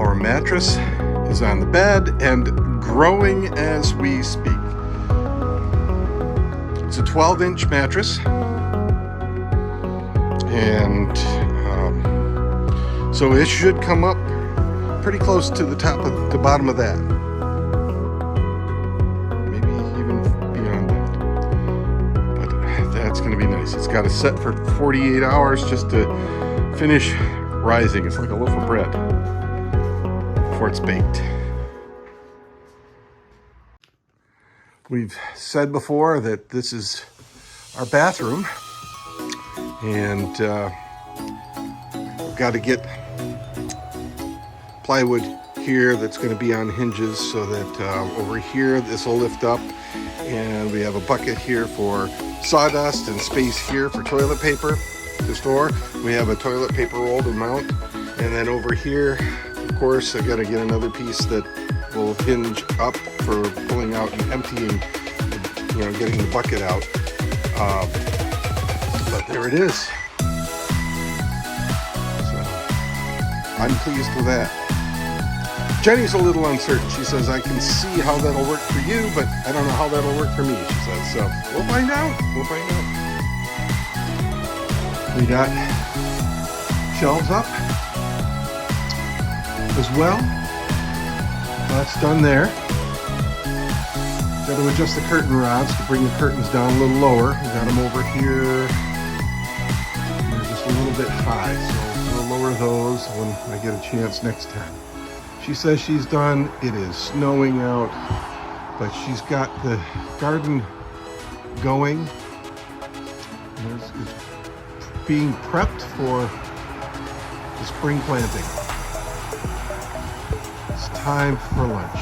Our mattress is on the bed and growing as we speak. It's a 12-inch mattress, and so it should come up pretty close to the top of the bottom of that. Maybe even beyond that. But that's going to be nice. It's got it set for 48 hours just to finish rising. It's like a loaf of bread before it's baked. We've said before that this is our bathroom, and we've got to get plywood here that's going to be on hinges so that over here this will lift up, and we have a bucket here for sawdust and space here for toilet paper to store. We have a toilet paper roll to mount, and then over here, of course, I got to get another piece that will hinge up for pulling out and emptying, getting the bucket out. But there it is. So I'm pleased with that. Jenny's a little uncertain. She says, I can see how that'll work for you, but I don't know how that'll work for me, she says. So we'll find out. We'll find out. We got shelves up as well. That's done there. Got to adjust the curtain rods to bring the curtains down a little lower. We got them over here. They're just a little bit high, so we'll lower those when I get a chance next time. She says she's done. It is snowing out, but she's got the garden going. It's being prepped for the spring planting. It's time for lunch.